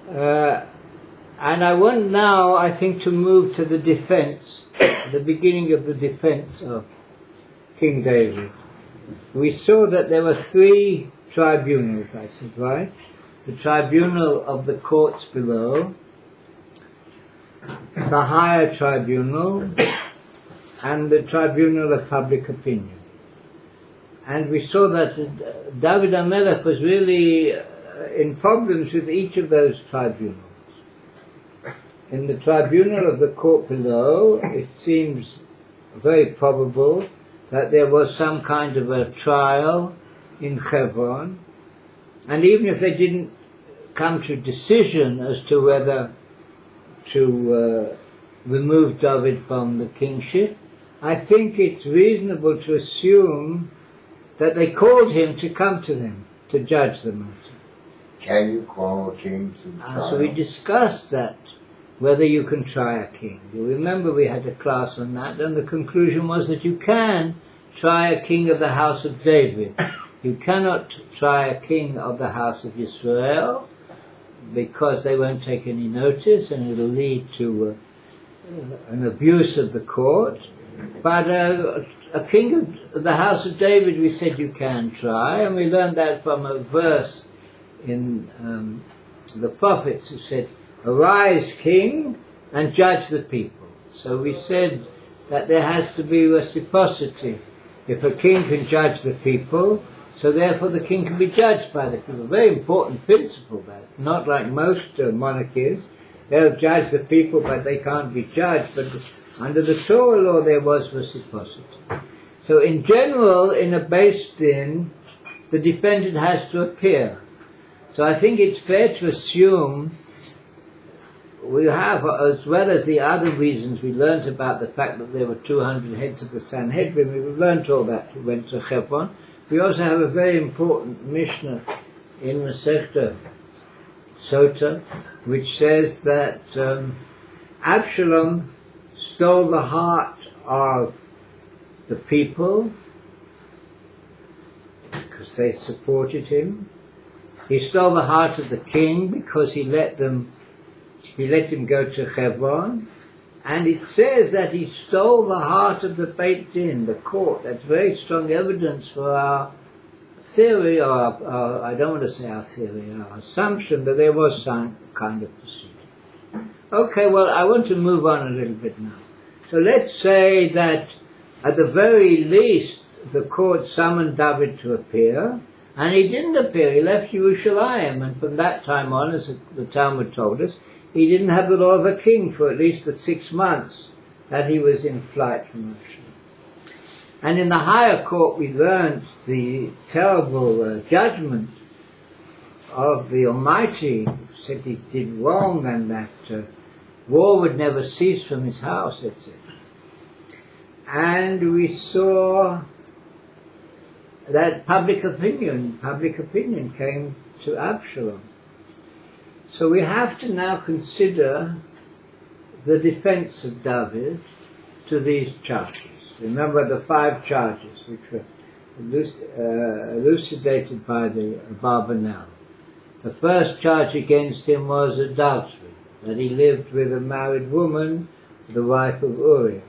And I want now, I think, to move to the defense, the beginning of the defense of King David. We saw that there were 3 tribunals, I said, right? The tribunal of the courts below, the higher tribunal, and the tribunal of public opinion. And we saw that David HaMelech was really in problems with each of those tribunals. In the tribunal of the court below, it seems very probable that there was some kind of a trial in Hebron, and even if they didn't come to a decision as to whether to remove David from the kingship, I think it's reasonable to assume that they called him to come to them, to judge the matter. Can you call a king to trial? So we discussed that, whether you can try a king. You remember we had a class on that, and the conclusion was that you can try a king of the house of David. You cannot try a king of the house of Israel, because they won't take any notice and it'll lead to an abuse of the court. But a king of the house of David, we said you can try, and we learned that from a verse in the prophets who said, "Arise, king, and judge the people." So we said that there has to be reciprocity. If a king can judge the people, so therefore the king can be judged by the people. Very important principle, that. Not like most monarchies. They'll judge the people, but they can't be judged. But under the Torah law, there was reciprocity. So in general, in a Beis Din, the defendant has to appear. So I think it's fair to assume we have, as well as the other reasons we learnt about the fact that there were 200 heads of the Sanhedrin, we learnt all that. We went to Hebron. We also have a very important Mishnah in Masechta Sota, which says that Absalom stole the heart of the people because they supported him. He stole the heart of the king because he let him go to Hebron, and it says that he stole the heart of the Beit Din, the court. That's very strong evidence for our theory, or our, I don't want to say our theory, our assumption that there was some kind of proceeding. Okay, well, I want to move on a little bit now. So let's say that at the very least the court summoned David to appear, and he didn't appear. He left Yerushalayim, and from that time on, as the Talmud told us, he didn't have the law of a king for at least the 6 months that he was in flight from Russia. And in the higher court we learned the terrible judgment of the Almighty, who said he did wrong and that war would never cease from his house, etc. And we saw that public opinion came to Absalom. So we have to now consider the defense of David to these charges. Remember the 5 charges which were elucidated by the Abarbanel. The first charge against him was adultery, that he lived with a married woman, the wife of Uriah.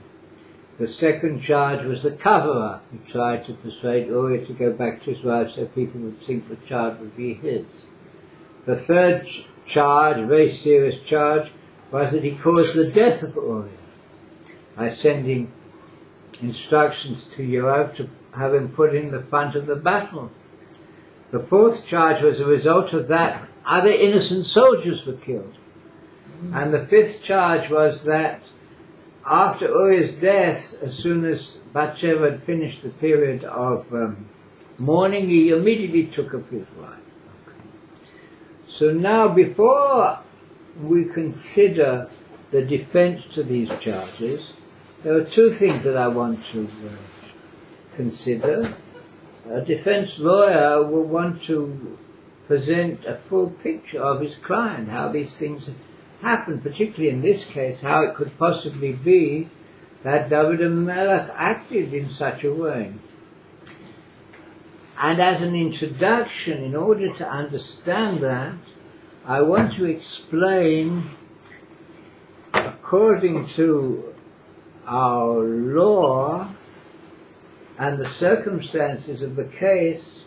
The second charge was the cover-up. He tried to persuade Uriah to go back to his wife so people would think the child would be his. The third charge, a very serious charge, was that he caused the death of Uriah by sending instructions to Yoav to have him put in the front of the battle. The fourth charge was a result of that other innocent soldiers were killed. And the fifth charge was that after Uriah's death, as soon as Bathsheba had finished the period of mourning, he immediately took up his wife. So now, before we consider the defense to these charges, there are 2 things that I want to consider. A defense lawyer will want to present a full picture of his client, how these things happened, particularly in this case, how it could possibly be that David HaMelech acted in such a way. And as an introduction, in order to understand that, I want to explain, according to our law and the circumstances of the case,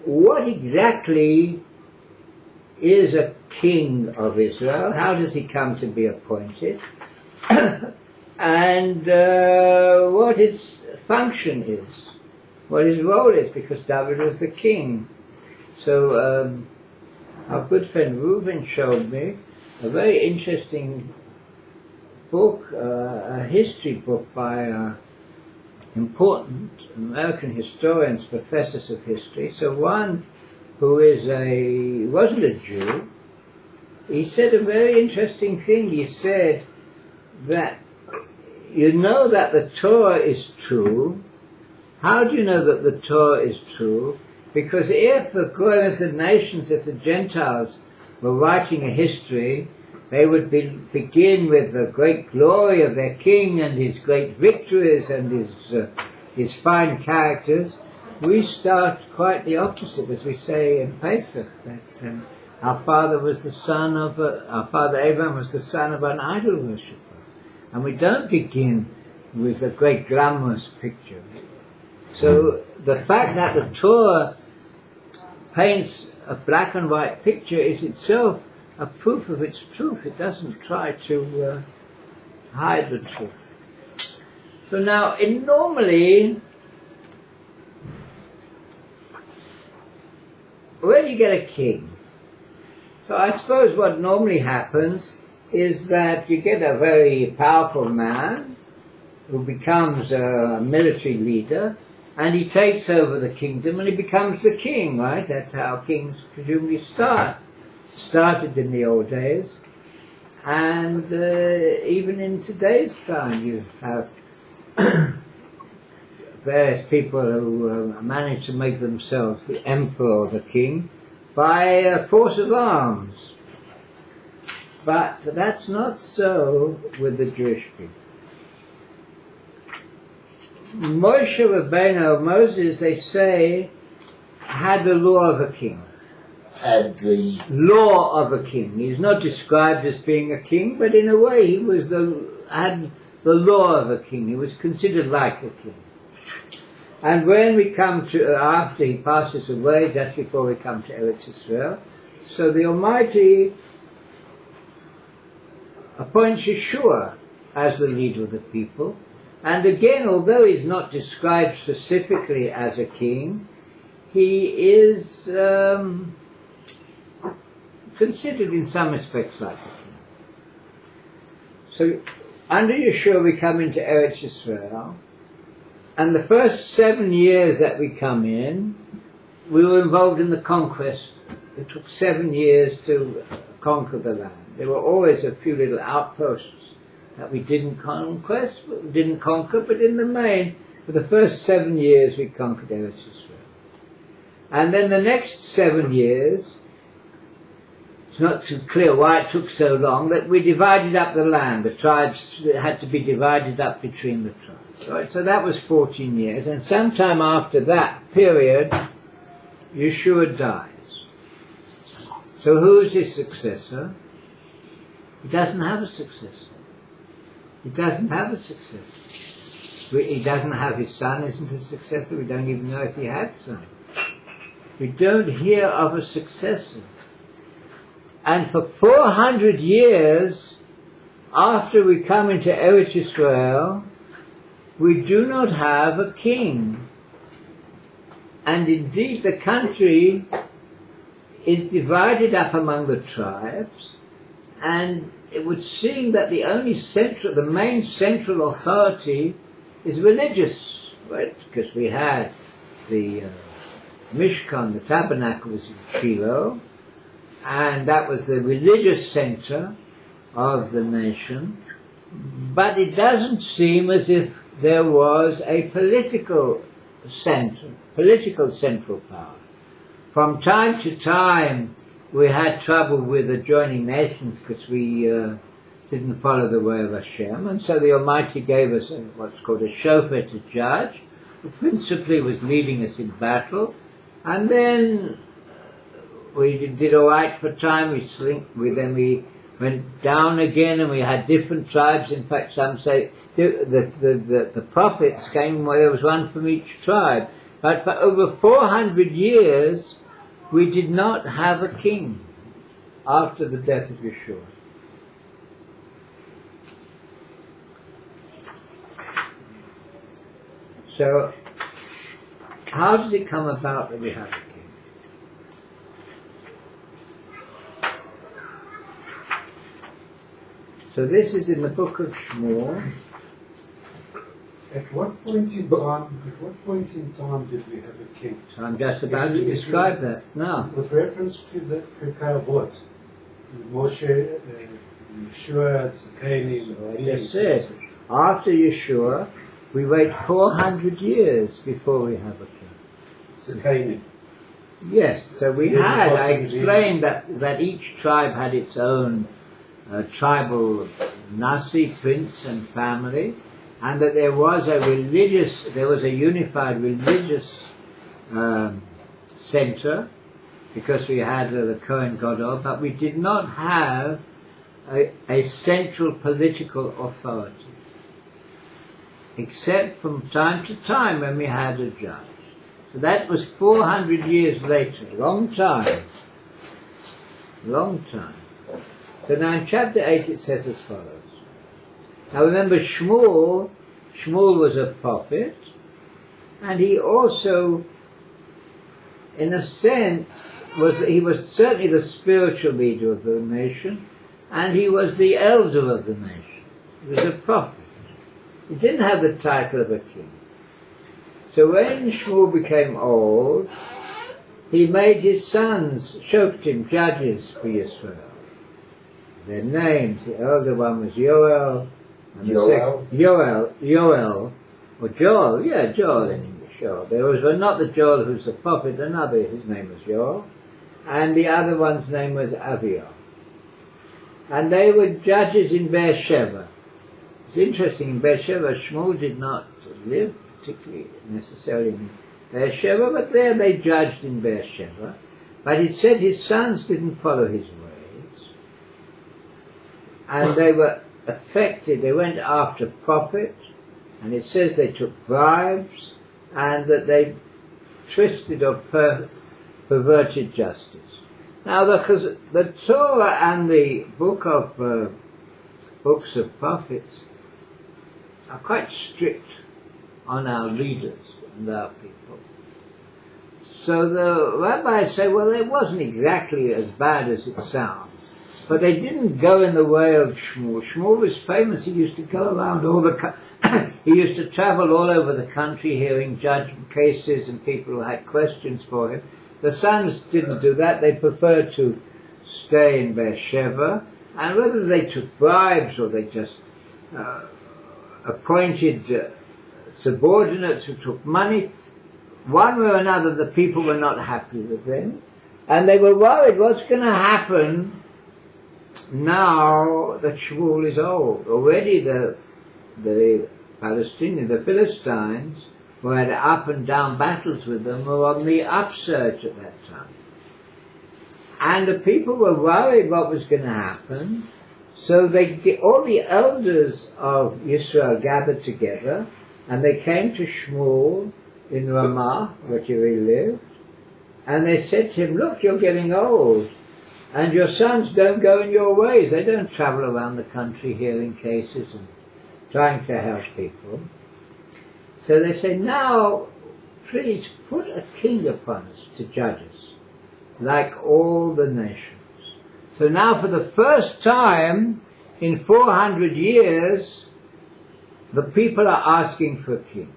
what exactly is a king of Israel? How does he come to be appointed? And what his function is, what his role is, because David was the king. So our good friend Reuben showed me a very interesting book, a history book by important American historians, professors of history. So one who wasn't a Jew, he said a very interesting thing. He said that you know that the Torah is true. How do you know that the Torah is true? Because if the Goyim, the nations, if the Gentiles were writing a history, they would begin with the great glory of their king and his great victories and his fine characters. We start quite the opposite, as we say in Pesach, that our father Abraham was the son of an idol worshipper. And we don't begin with a great glamorous picture. So the fact that the Torah paints a black and white picture is itself a proof of its truth. It doesn't try to hide the truth. So now, normally, where do you get a king? So I suppose what normally happens is that you get a very powerful man who becomes a military leader, and he takes over the kingdom and he becomes the king, right? That's how kings presumably started in the old days. And even in today's time you have various people who manage to make themselves the emperor or the king by force of arms. But that's not so with the Jewish people. Moshe Rabbeinu, Moses, they say, had the law of a king. Had the law of a king. He's not described as being a king, but in a way he had the law of a king. He was considered like a king. And when we come to, after he passes away, just before we come to Eretz Israel, so the Almighty appoints Yeshua as the leader of the people. And again, although he's not described specifically as a king, he is considered in some respects like a king. So under Yeshua we come into Eretz Israel, and the first 7 years that we come in, we were involved in the conquest. It took 7 years to conquer the land. There were always a few little outposts that we didn't conquer, but in the main, for the first 7 years we conquered Eretz Israel. And then the next 7 years, it's not too clear why it took so long, that we divided up the land. The tribes had to be divided up between the tribes. Right? So that was 14 years, and sometime after that period, Yeshua dies. So who is his successor? He doesn't have a successor. He doesn't have a successor. He doesn't have his son, isn't a successor. We don't even know if he had a son. We don't hear of a successor. And for 400 years after we come into Eretz Israel, we do not have a king. And indeed the country is divided up among the tribes, and it would seem that the main central authority is religious, right? Because we had the Mishkan, the tabernacle was in Shiloh, and that was the religious center of the nation. But it doesn't seem as if there was a political central power. From time to time, we had trouble with adjoining nations because we didn't follow the way of Hashem, and so the Almighty gave us what's called a shofar to judge, who principally was leading us in battle, and then we did all right for a time. Then we went down again, and we had different tribes. In fact, some say the prophets came where there was one from each tribe. But for over 400 years, we did not have a king after the death of Yeshua. So, how does it come about that we have a king? So this is in the book of Shmuel. At what point in time did we have a king? So I'm just about to describe that now. With reference to the Pekah, Moshe, Yeshua, Tzakanim, It says, after Yeshua, we wait 400 years before we have a king. Tzakanim. Yes, so I explained that each tribe had its own tribal Nasi, prince and family, and that there was a unified religious center, because we had the Kohen Gadol, but we did not have a central political authority, except from time to time when we had a judge. So that was 400 years later, long time. So now in chapter 8 it says as follows. Now remember, Shmuel was a prophet, and he also, in a sense, he was certainly the spiritual leader of the nation, and he was the elder of the nation. He was a prophet. He didn't have the title of a king. So when Shmuel became old, he made his sons, Shoftim, judges for Yisrael. Their names, the elder one was Yoel, and Yoel, or Joel, Joel in English, Joel. There was not the Joel who's the prophet, another, his name was Joel, and the other one's name was Aviah. And they were judges in Beersheba. It's interesting, in Beersheba, Shmuel did not live particularly necessarily in Beersheba, but there they judged in Beersheba. But it said his sons didn't follow his ways, and they were affected. They went after profit, and it says they took bribes, and that they twisted or perverted justice. Now the Torah and the books of prophets are quite strict on our leaders and our people. So the rabbis say, well, it wasn't exactly as bad as it sounds. But they didn't go in the way of Shmuel. Shmuel was famous. He used to go around he used to travel all over the country hearing judgment cases and people who had questions for him. The sons didn't do that. They preferred to stay in Beersheba. And whether they took bribes or they just appointed subordinates who took money, one way or another the people were not happy with them. And they were worried what's going to happen now that Shmuel is old. Already the Palestinians, the Philistines, who had up and down battles with them, were on the upsurge at that time. And the people were worried what was going to happen, so all the elders of Israel gathered together, and they came to Shmuel in Ramah, where he lived, and they said to him, look, you're getting old, and your sons don't go in your ways. They don't travel around the country hearing cases and trying to help people. So they say, now, please put a king upon us to judge us, like all the nations. So now for the first time in 400 years, the people are asking for a king.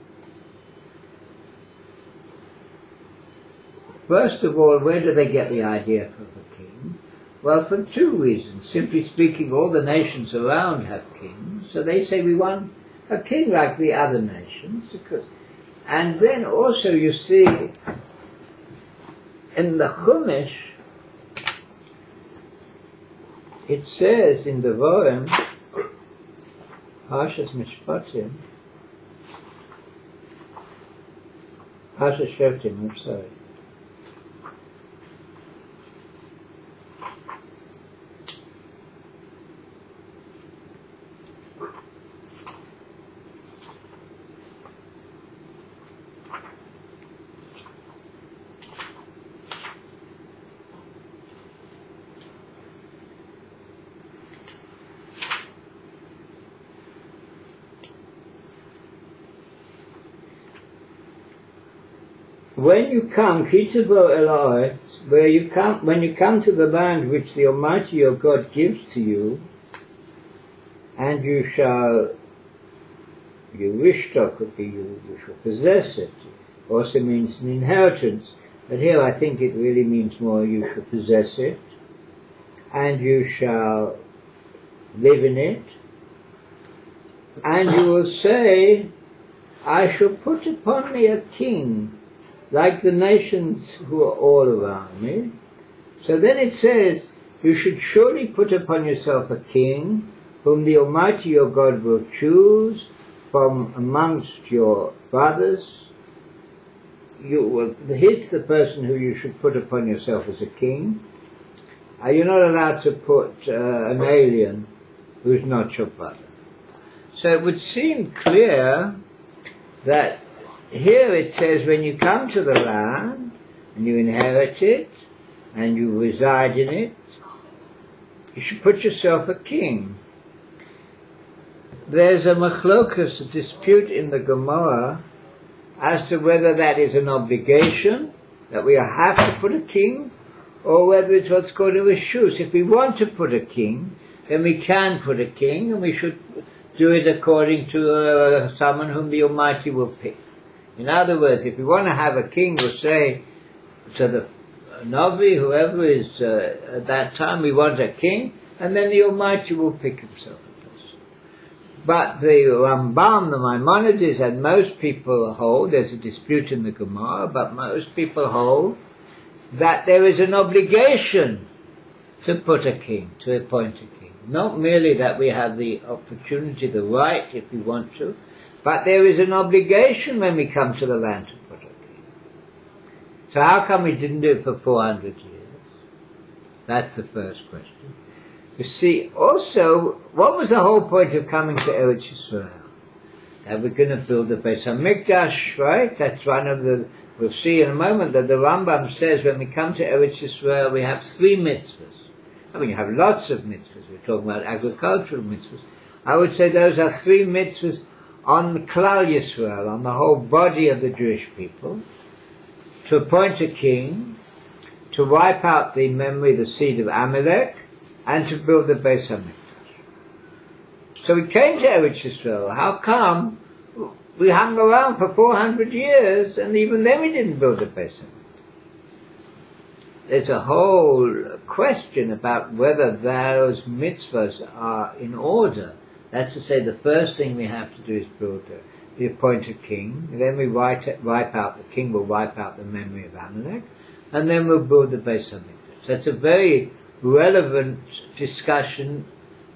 First of all, where do they get the idea of a king? Well, for two reasons. Simply speaking, all the nations around have kings, so they say we want a king like the other nations. And then also you see in the Chumash, it says in the Devarim, Parshas Mishpatim, Parshas Shoftim, I'm sorry. When you come, Kitavo Elois, when you come to the land which the Almighty your God gives to you, and you shall possess it. Also means an inheritance, but here I think it really means more you shall possess it, and you shall live in it, and you will say, I shall put upon me a king, like the nations who are all around me. So then it says, you should surely put upon yourself a king, whom the Almighty your God will choose from amongst your brothers. He's the person who you should put upon yourself as a king. You're not allowed to put an alien who's not your brother. So it would seem clear that here it says when you come to the land and you inherit it and you reside in it, you should put yourself a king. There's a machlokas, a dispute in the Gemara as to whether that is an obligation, that we have to put a king, or whether it's what's called a reshus. If we want to put a king, then we can put a king, and we should do it according to someone whom the Almighty will pick. In other words, if we want to have a king, we'll say to the Navi, whoever is at that time, we want a king, and then the Almighty will pick himself a person. But the Rambam, the Maimonides, and most people hold, there's a dispute in the Gemara, but most people hold that there is an obligation to put a king, to appoint a king. Not merely that we have the opportunity, the right, if we want to, but there is an obligation when we come to the land to put a king. So how come we didn't do it for 400 years? That's the first question. You see, also, what was the whole point of coming to Eretz Yisrael? That we're going to build the Beis HaMikdash, right? That's one of the, we'll see in a moment that the Rambam says when we come to Eretz Yisrael we have 3 mitzvahs. I mean, you have lots of mitzvahs. We're talking about agricultural mitzvahs. I would say those are 3 mitzvahs on the Klal Yisrael, on the whole body of the Jewish people, to appoint a king, to wipe out the memory, the seed of Amalek, and to build the Beis HaMikdash. So we came to Eretz Yisrael. How come we hung around for 400 years, and even then we didn't build the Beis HaMikdash? There's a whole question about whether those mitzvahs are in order. That's to say, the first thing we have to do is the appointed king, and then we wipe out, the king will wipe out the memory of Amalek, and then we'll build the Beis HaMikdash. That's a very relevant discussion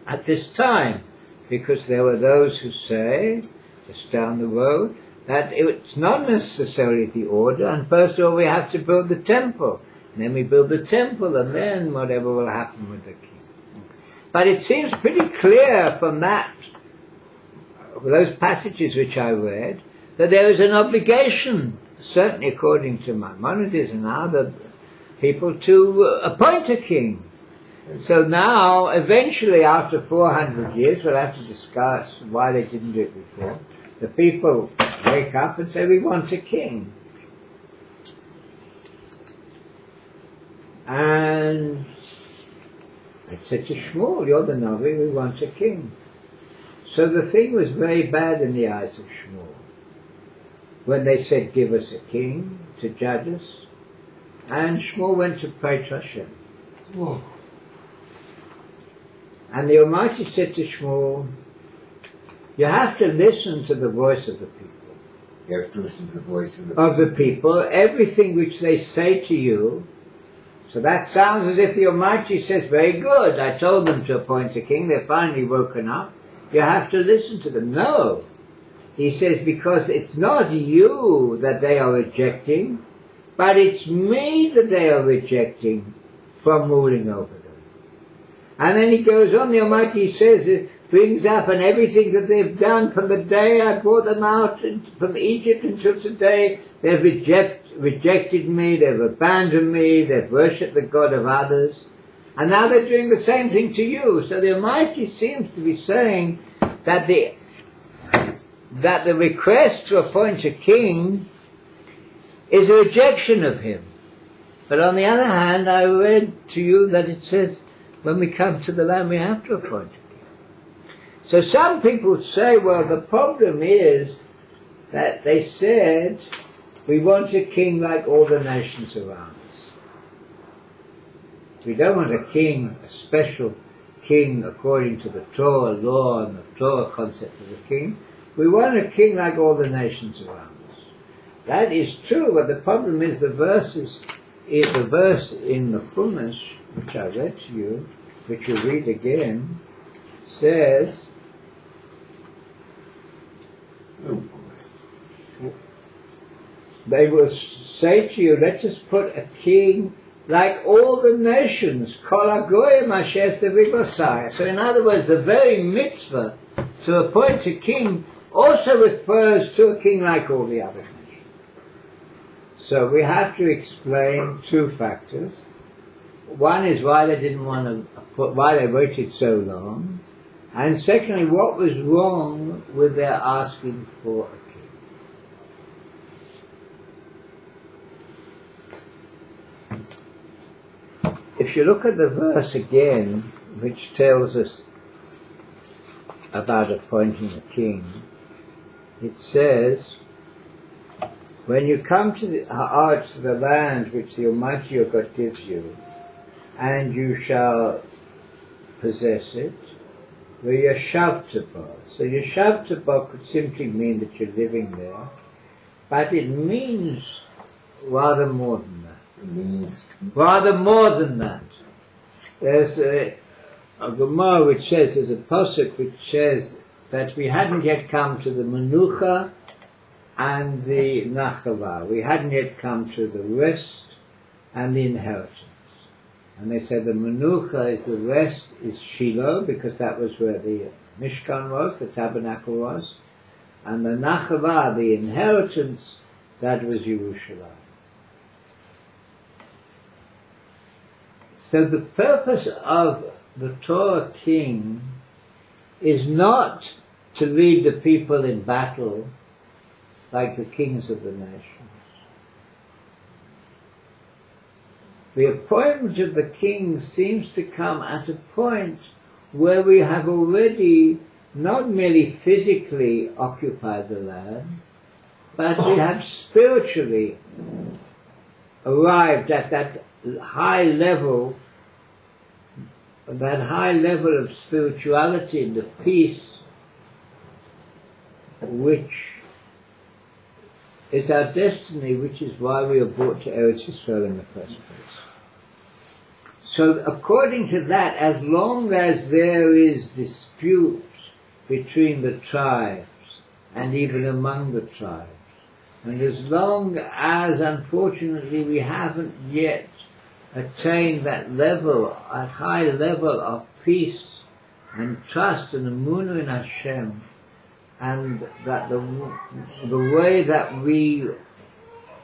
at this time, because there were those who say, just down the road, that it's not necessarily the order, and first of all we have to build the temple, and then we build the temple, and then whatever will happen with the king. But it seems pretty clear from those passages which I read, that there is an obligation, certainly according to Maimonides and other people, to appoint a king. So now, eventually, after 400 years, we'll have to discuss why they didn't do it before. The people wake up and say, we want a king. And they said to Shmuel, you're the Navi, we want a king. So the thing was very bad in the eyes of Shmuel. When they said, give us a king to judge us, and Shmuel went to pray to Hashem. Whoa. And the Almighty said to Shmuel, you have to listen to the voice of the people. You have to listen to the voice of the people, everything which they say to you. So that sounds as if the Almighty says, very good, I told them to appoint a king, they're finally woken up. You have to listen to them. No. He says, because it's not you that they are rejecting, but it's me that they are rejecting from ruling over them. And then he goes on, the Almighty says, brings up and everything that they've done from the day I brought them out from Egypt until today. They've rejected me, they've abandoned me, they've worshipped the God of others. And now they're doing the same thing to you. So the Almighty seems to be saying that the request to appoint a king is a rejection of him. But on the other hand, I read to you that it says when we come to the land we have to appoint a king. So some people say, well, the problem is that they said we want a king like all the nations around us. We don't want a king, a special king according to the Torah law and the Torah concept of a king. We want a king like all the nations around us. That is true, but the problem is the verse in the Chumash, which I read to you, which you read again, says, they will say to you, let us put a king like all the nations, kol hagoyim asher sevivosai. So in other words, the very mitzvah to appoint a king also refers to a king like all the other nations. So we have to explain two factors. One is why they didn't want to why they waited so long, and secondly, what was wrong with their asking for a king. If you look at the verse again, which tells us about appointing a king, it says, when you come to the land which the Almighty your God gives you, and you shall possess it, v'yashavta. So yashavta could simply mean that you're living there, but it means rather more than that. Rather more than that. There's a Gemara which says, there's a pasuk which says that we hadn't yet come to the menucha and the nachava. We hadn't yet come to the rest and the inheritance. And they said the menucha is the rest is Shiloh, because that was where the Mishkan was, the tabernacle was. And the nachava, the inheritance, that was Yerushalayim. So the purpose of the Torah king is not to lead the people in battle like the kings of the nations. The appointment of the king seems to come at a point where we have already not merely physically occupied the land, but we have spiritually arrived at that high level of spirituality and of peace, which is our destiny, which is why we are brought to Eretz Yisrael in the first place. So according to that, as long as there is dispute between the tribes and even among the tribes, and as long as unfortunately we haven't yet attained that level, a high level of peace and trust and emunah in Hashem, and that the way that we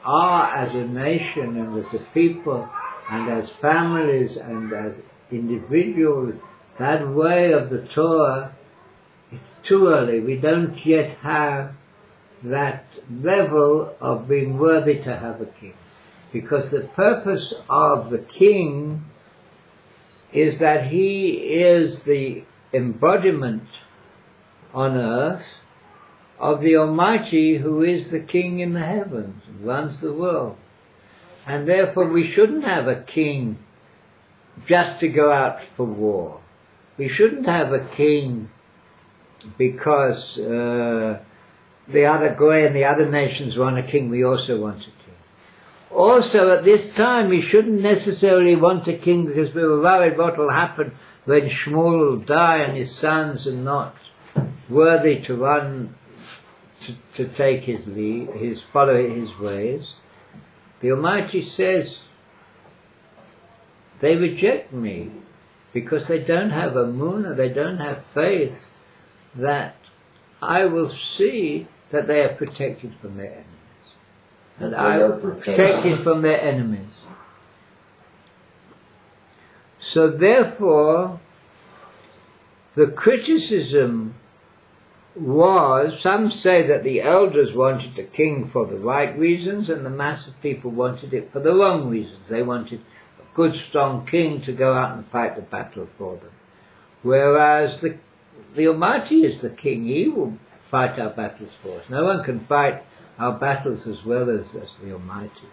are as a nation and as a people and as families and as individuals, that way of the Torah, it's too early. We don't yet have that level of being worthy to have a king. Because the purpose of the king is that he is the embodiment on earth of the Almighty, who is the king in the heavens and runs the world. And therefore we shouldn't have a king just to go out for war. We shouldn't have a king because the other Goy and the other nations want a king, we also want a king. Also at this time we shouldn't necessarily want a king because we were worried what will happen when Shmuel will die and his sons are not worthy to run, to take his lead, follow his ways. The Almighty says, they reject me because they don't have emunah, they don't have faith that I will see that they are protected from their enemies. And I will protected from their enemies. So therefore, the criticism was, some say that the elders wanted a king for the right reasons and the mass of people wanted it for the wrong reasons. They wanted a good, strong king to go out and fight the battle for them. Whereas the Almighty is the king. He will fight our battles for us. No one can fight our battles as well as the Almighty.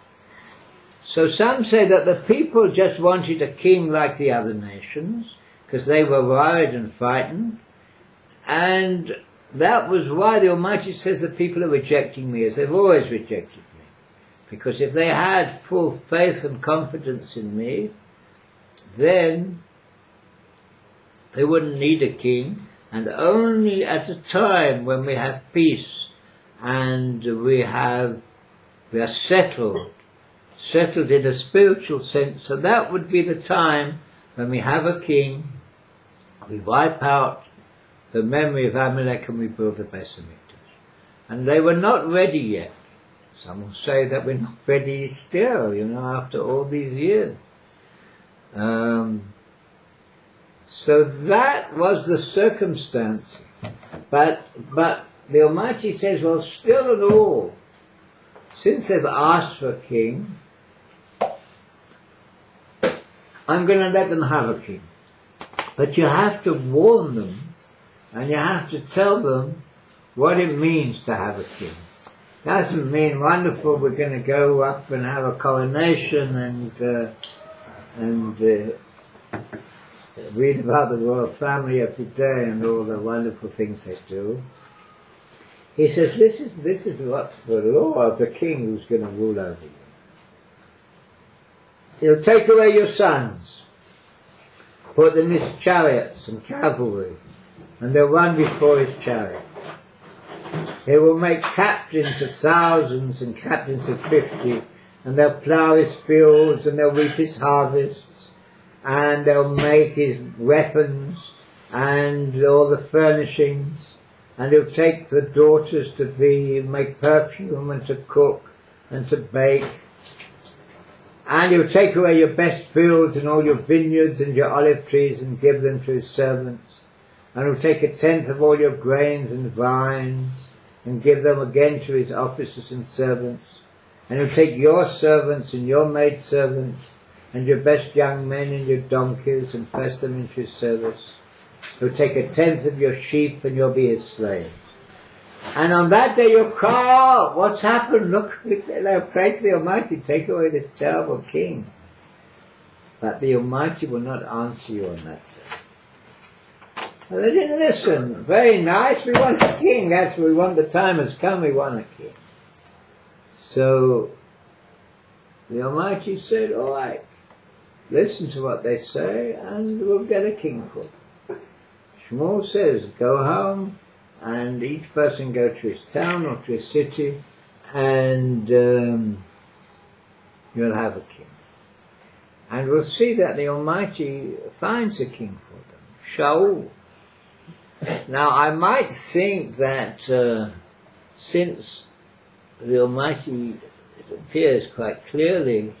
So some say that the people just wanted a king like the other nations, because they were worried and frightened, and that was why the Almighty says the people are rejecting me, as they've always rejected me. Because if they had full faith and confidence in me, then they wouldn't need a king, and only at a time when we have peace and we are settled in a spiritual sense, so that would be the time when we have a king, we wipe out the memory of Amalek and we build the Beis Hamikdash. And they were not ready yet. Some will say that we're not ready still, after all these years. So that was the circumstance. But the Almighty says, well, still and all, since they've asked for a king, I'm going to let them have a king. But you have to warn them, and you have to tell them what it means to have a king. Doesn't mean, wonderful, we're going to go up and have a coronation and read about the royal family every day and all the wonderful things they do. He says, this is what the law of the king who's going to rule over you. He'll take away your sons, put them in his chariots and cavalry, and they'll run before his chariot. He will make captains of thousands and captains of 50, and they'll plough his fields and they'll reap his harvests, and they'll make his weapons and all the furnishings, and he'll take the daughters to make perfume and to cook and to bake, and he'll take away your best fields and all your vineyards and your olive trees and give them to his servants, and he'll take 1/10 of all your grains and vines and give them again to his officers and servants, and he'll take your servants and your maidservants and your best young men and your donkeys and press them into his service. He'll take 1/10 of your sheep and you'll be his slaves. And on that day you'll cry out, what's happened? Look, they'll pray to the Almighty, take away this terrible king. But the Almighty will not answer you on that day. Well, they didn't listen. Very nice, we want a king. That's what we want. The time has come, we want a king. So the Almighty said, all right, listen to what they say and we'll get a king for them. Shmuel says, go home and each person go to his town or to his city and you'll have a king. And we'll see that the Almighty finds a king for them, Shaul. Now I might think that since the Almighty, it appears quite clearly,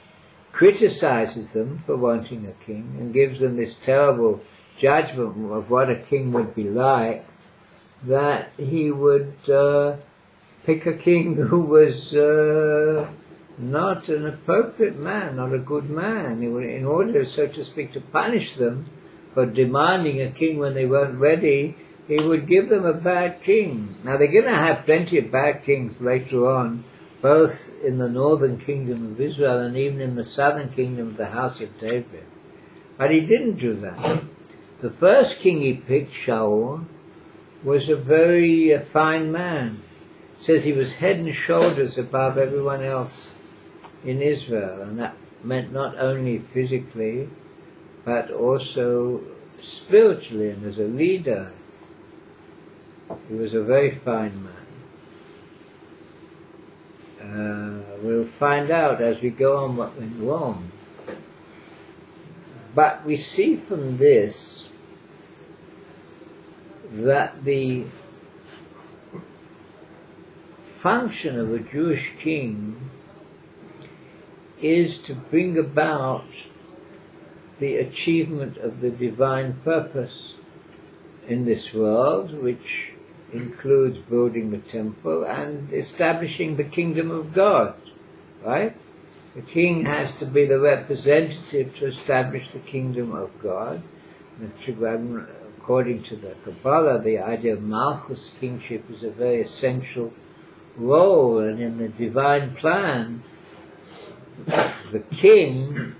criticizes them for wanting a king and gives them this terrible judgment of what a king would be like, that he would pick a king who was not an appropriate man, not a good man, in order, so to speak, to punish them for demanding a king when they weren't ready. He would give them a bad king. Now they're going to have plenty of bad kings later on, both in the northern kingdom of Israel and even in the southern kingdom of the house of David. But he didn't do that. The first king he picked, Shaul, was a very fine man. It says he was head and shoulders above everyone else in Israel, and that meant not only physically, but also spiritually and as a leader. He was a very fine man. We'll find out as we go on what went wrong. But we see from this that the function of a Jewish king is to bring about the achievement of the divine purpose in this world, which includes building the temple and establishing the kingdom of God, right? The king has to be the representative to establish the kingdom of God. According to the Kabbalah, the idea of Malchus, kingship, is a very essential role, and in the divine plan, the king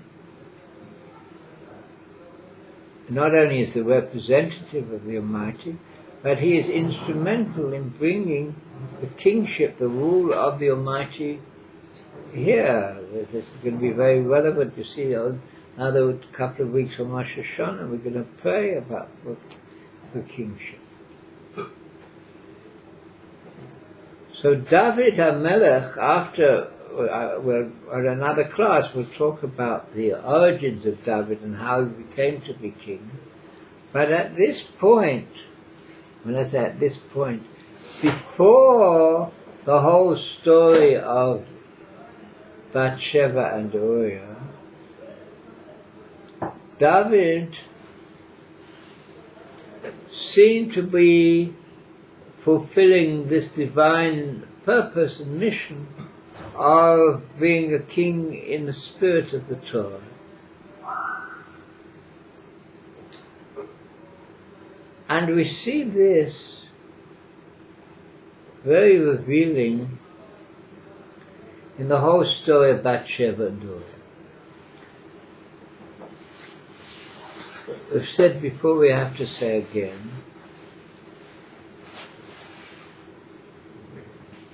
not only is the representative of the Almighty, but he is instrumental in bringing the kingship, the rule of the Almighty here. This is going to be very relevant, you see. Another couple of weeks on Rosh Hashanah, we're going to pray about the kingship. So David HaMelech, after, at another class, we'll talk about the origins of David and how he became to be king. But at this point, when I say at this point, before the whole story of Bathsheba and Uriah, David seemed to be fulfilling this divine purpose and mission of being a king in the spirit of the Torah. And we see this very revealing in the whole story of Bathsheba and Uriah. We've said before, we have to say again,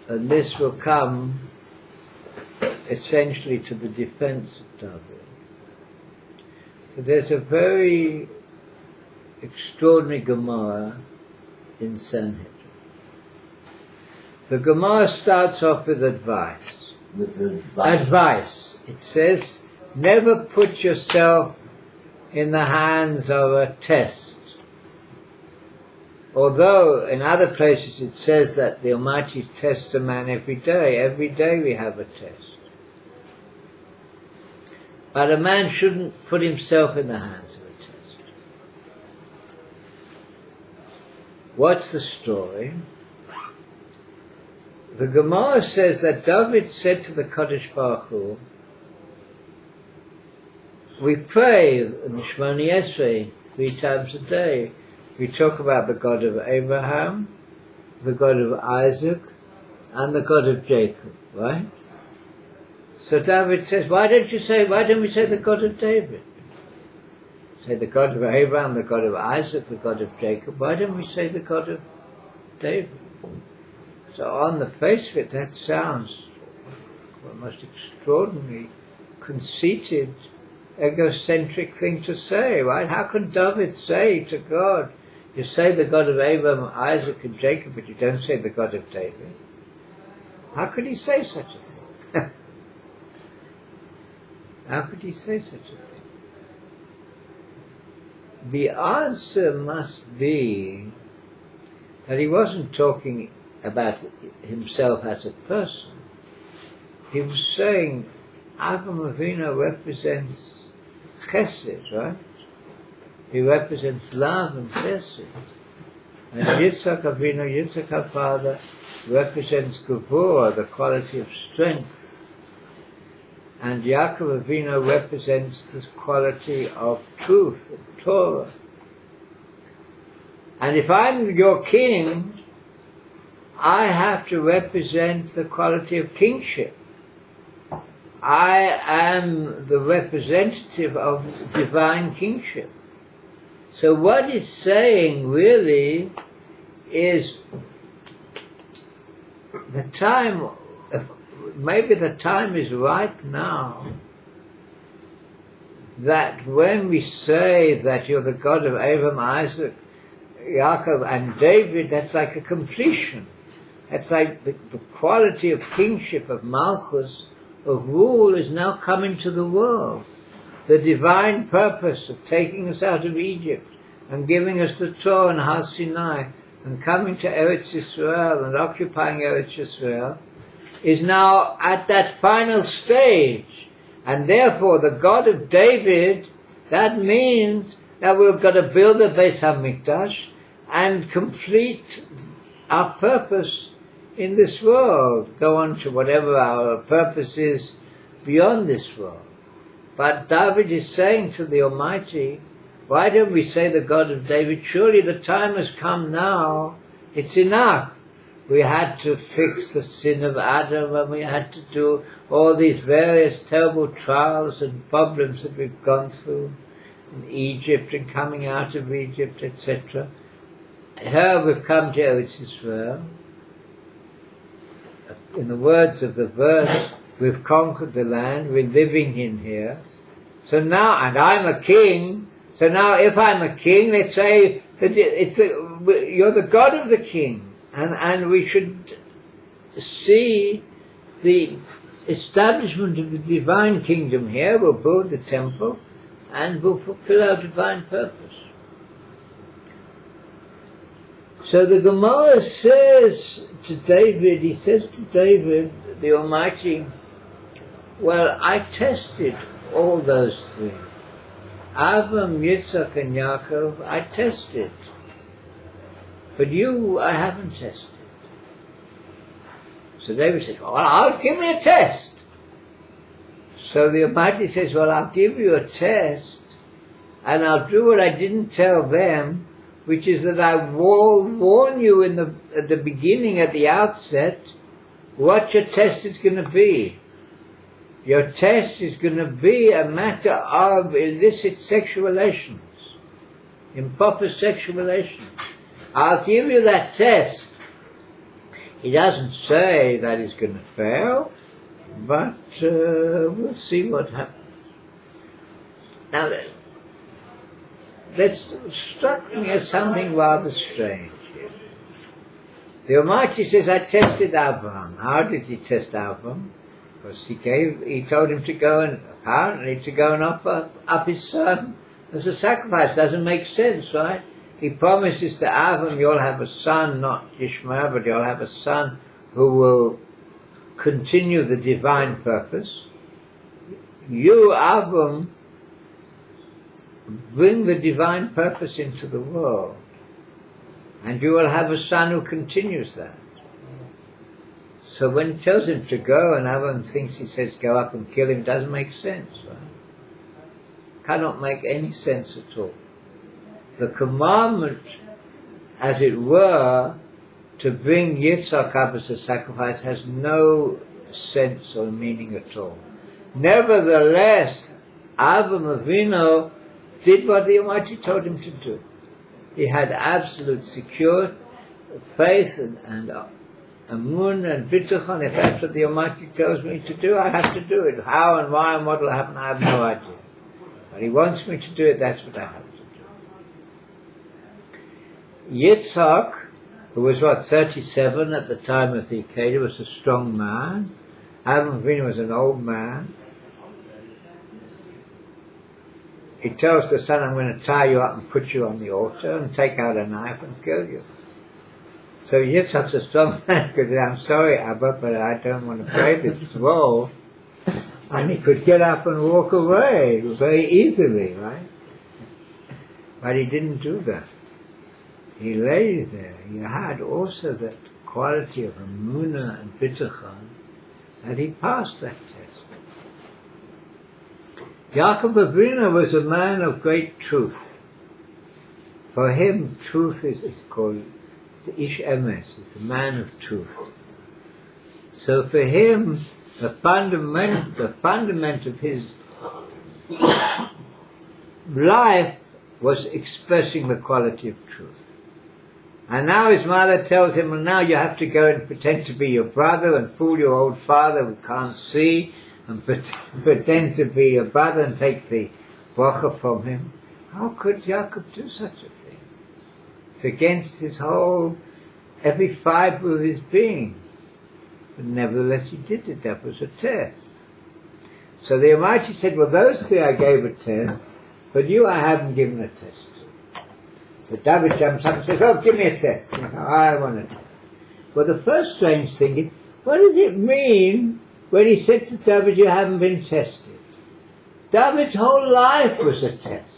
and this will come essentially to the defense of David. But there's a very extraordinary Gemara in Sanhedrin. The Gemara starts off with advice. Advice. It says, never put yourself in the hands of a test. Although in other places it says that the Almighty tests a man every day. Every day we have a test. But a man shouldn't put himself in the hands of a test. What's the story? The Gemara says that David said to the Kodesh Baruch Hu, we pray in the Shemona Esrei 3 times a day. We talk about the God of Abraham, the God of Isaac, and the God of Jacob, right? So David says, why don't we say the God of David? Say the God of Abraham, the God of Isaac, the God of Jacob. Why don't we say the God of David? So on the face of it, that sounds the most extraordinary, conceited, egocentric thing to say, right? How can David say to God, you say the God of Abraham, Isaac and Jacob, but you don't say the God of David? How could he say such a thing? How could he say such a thing? The answer must be that he wasn't talking about himself as a person. He was saying Avraham Avinu represents chesed, right? He represents love and chesed. And Yitzhak Avinu, Yitzhak our father, represents gevurah, the quality of strength. And Yaakov Avinu represents the quality of truth, of Torah. And if I'm your king, I have to represent the quality of kingship. I am the representative of divine kingship. So what he's saying really is the time, maybe the time is ripe now, that when we say that you're the God of Abraham, Isaac, Yaakov and David, that's like a completion. That's like the quality of kingship, of Malchus, of rule is now coming to the world. The divine purpose of taking us out of Egypt and giving us the Torah and Har Sinai and coming to Eretz Yisrael and occupying Eretz Yisrael is now at that final stage. And therefore the God of David, that means that we've got to build the Beis HaMikdash and complete our purpose in this world, go on to whatever our purpose is beyond this world. But David is saying to the Almighty, why don't we say the God of David, surely the time has come now, it's enough. We had to fix the sin of Adam, and we had to do all these various terrible trials and problems that we've gone through in Egypt and coming out of Egypt, etc. Here we've come to Eretz Yisrael. In the words of the verse, we've conquered the land, we're living in here. So now, and I'm a king, so now if I'm a king, let's say that you're the God of the king. And we should see the establishment of the divine kingdom here. We'll build the temple and we'll fulfill our divine purpose. So the Gemara says to David, he says to David, the Almighty, well, I tested all those three. Abraham, Yitzhak and Yaakov, I tested. But you, I haven't tested. So David says, well, give me a test. So the Almighty says, well, I'll give you a test, and I'll do what I didn't tell them, which is that I will warn you at the beginning, at the outset, what your test is going to be. Your test is going to be a matter of illicit sexual relations, improper sexual relations. I'll give you that test. He doesn't say that he's going to fail, but we'll see what happens. Now, that struck me as something rather strange here. The Almighty says, I tested Abraham. How did he test Abraham? Because he told him to go and offer up his son as a sacrifice. Doesn't make sense, right? He promises to Abraham, you'll have a son, not Ishmael, but you'll have a son who will continue the divine purpose. You, Abraham, bring the divine purpose into the world, and you will have a son who continues that. So when he tells him to go, and Abraham thinks he says go up and kill him, doesn't make sense, right? Cannot make any sense at all. The commandment, as it were, to bring Yitzhak up as a sacrifice has no sense or meaning at all. Nevertheless, Avraham Avinu did what the Almighty told him to do. He had absolute secure faith and amun and bitachon. If that's what the Almighty tells me to do, I have to do it. How and why and what will happen, I have no idea. But He wants me to do it, that's what I have to do. Yitzhak, who was 37 at the time of the Akedah, was a strong man. Avraham Avinu was an old man. He tells the son, I'm going to tie you up and put you on the altar and take out a knife and kill you. So Yitzhak's a strong man because I'm sorry, Abba, but I don't want to play this role. And he could get up and walk away very easily, right? But he didn't do that. He lay there. He had also that quality of emunah and bitachon that he passed that test. Yaakov Avinu was a man of great truth. For him, truth is called the Ish Emes, is the man of truth. So for him, the fundament of his life was expressing the quality of truth. And now his mother tells him, well, now you have to go and pretend to be your brother and fool your old father who can't see, and pretend to be your brother and take the bracha from him. How could Yaakov do such a thing? It's against his whole, every fibre of his being. But nevertheless he did it. That was a test. So the Almighty said, well, those three I gave a test, but you I haven't given a test to. So David jumps up and says, oh, give me a test. I want a test. Well, the first strange thing is, what does it mean when he said to David, you haven't been tested? David's whole life was a test.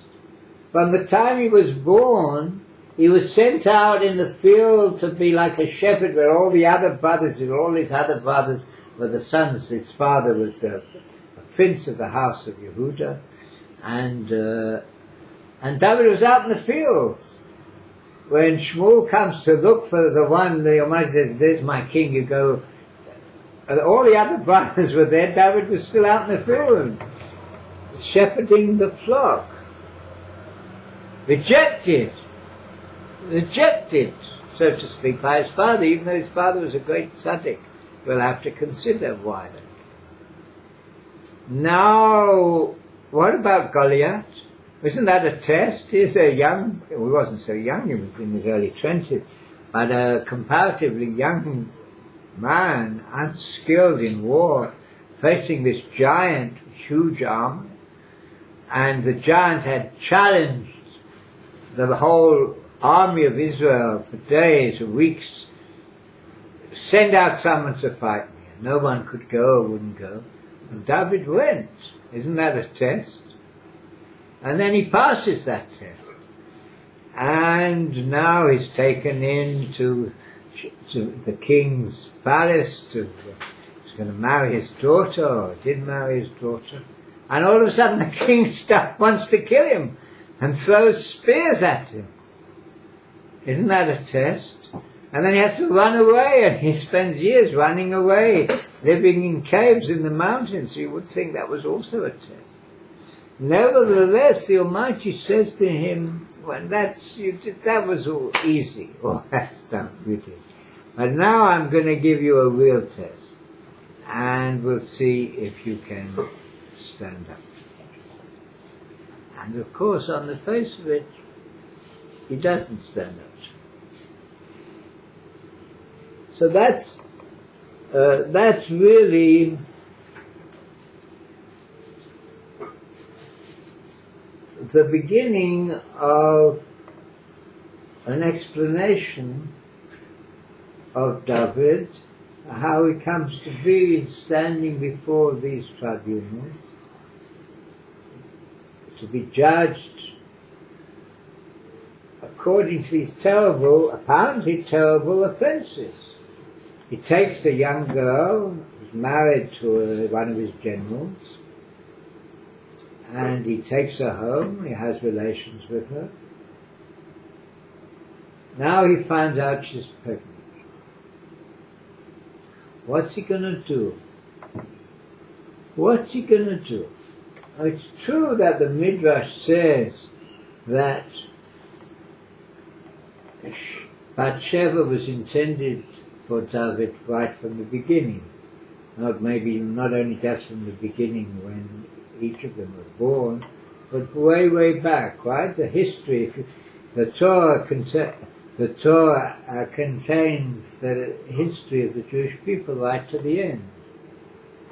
From the time he was born, he was sent out in the field to be like a shepherd where all the other brothers, all his other brothers were the sons. His father was the prince of the house of Yehuda. And David was out in the fields. When Shmuel comes to look for the one, the Almighty says, there's my king, you go. And all the other brothers were there, David was still out in the field, shepherding the flock. Rejected, so to speak, by his father, even though his father was a great tzaddik. We'll have to consider why. Now, what about Goliath? Isn't that a test? He's a young, he wasn't so young, he was in his early 20s, but a comparatively young man, unskilled in war, facing this giant, huge army, and the giant had challenged the whole army of Israel for days or weeks. Send out someone to fight me. No one could go or wouldn't go. And David went. Isn't that a test? And then he passes that test. And now he's taken into the king's palace. He's going to marry his daughter, or did marry his daughter. And all of a sudden the king wants to kill him and throws spears at him. Isn't that a test? And then he has to run away, and he spends years running away, living in caves in the mountains. You would think that was also a test. Nevertheless, the Almighty says to him, well, that was all easy, all that stuff you did. But now I'm going to give you a real test, and we'll see if you can stand up. And of course, on the face of it, he doesn't stand up. So that's really the beginning of an explanation of David, how he comes to be standing before these tribunals, to be judged according to these terrible, apparently terrible offences. He takes a young girl who's married to one of his generals, and he takes her home, he has relations with her. Now he finds out she's pregnant. What's he going to do? What's he going to do? It's true that the Midrash says that Bathsheba was intended for David right from the beginning. Not only just from the beginning when each of them were born, but way, way back, right? The history, the Torah contains the history of the Jewish people right to the end.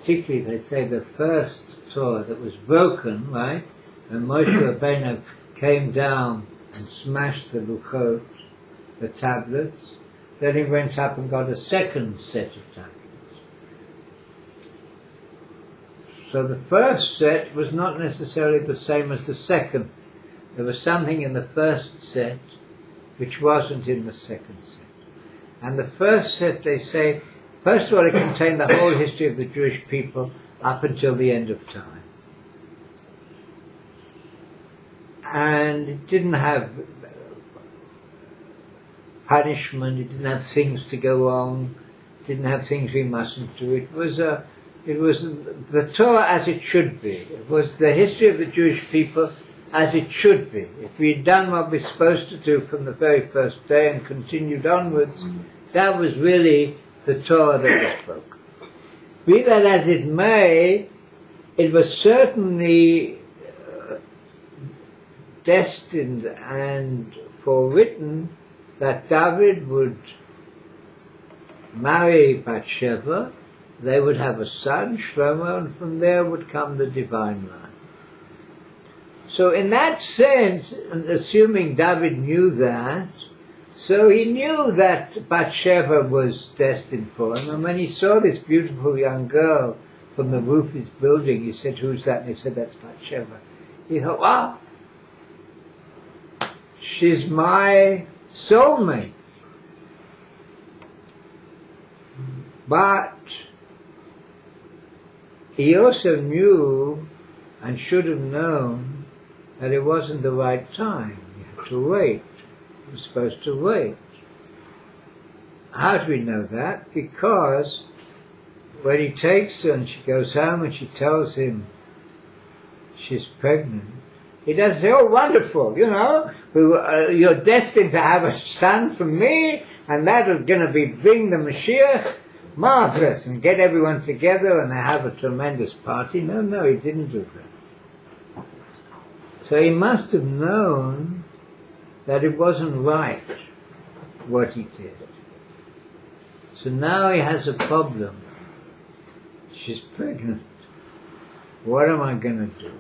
Particularly, they say the first Torah that was broken, right? When Moshe Rabbeinu came down and smashed the Luchot, the tablets, then he went up and got a second set of tablets. So the first set was not necessarily the same as the second. There was something in the first set which wasn't in the second set. And the first set, they say, first of all, it contained the whole history of the Jewish people up until the end of time. And it didn't have punishment, it didn't have things to go on, it didn't have things we mustn't do. It was the Torah as it should be. It was the history of the Jewish people as it should be. If we'd done what we're supposed to do from the very first day and continued onwards, that was really the Torah that was spoken. Be that as it may, it was certainly destined and forewritten that David would marry Bathsheba, they would have a son, Shlomo, and from there would come the divine line. So in that sense, and assuming David knew that, so he knew that Bathsheba was destined for him, and when he saw this beautiful young girl from the roof of his building, he said, "Who's that?" And he said, "That's Bathsheba." He thought, "Wow, she's my soulmate." But he also knew and should have known that it wasn't the right time. He had to wait. He was supposed to wait. How do we know that? Because when he takes her and she goes home and she tells him she's pregnant, he doesn't say, "Oh, wonderful, you're destined to have a son from me, and that's going to bring the Mashiach, marvelous," and get everyone together and they have a tremendous party. No, he didn't do that. So he must have known that it wasn't right what he did. So now he has a problem. She's pregnant. What am I going to do?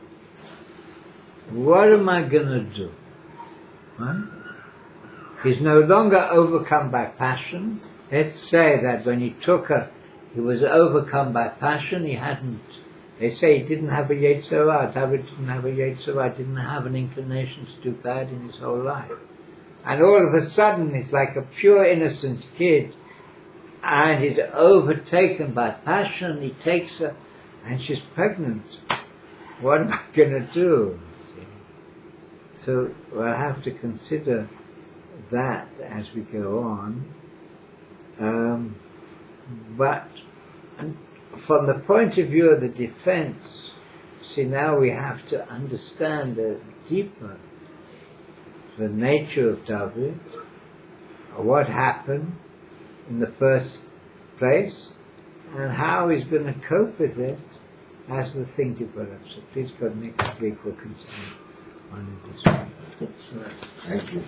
What am I going to do? Huh? He's no longer overcome by passion. Let's say that when he took her, he was overcome by passion. They say he didn't have a Yetzer Hara. David didn't have a Yetzer Hara, didn't have an inclination to do bad in his whole life. And all of a sudden, he's like a pure innocent kid, and he's overtaken by passion. He takes her, and she's pregnant. What am I going to do? So we'll have to consider that as we go on. But from the point of view of the defense, see, now we have to understand deeper the nature of David, what happened in the first place, and how he's going to cope with it as the thing develops. So please God, next week we'll continue on this. Thank you.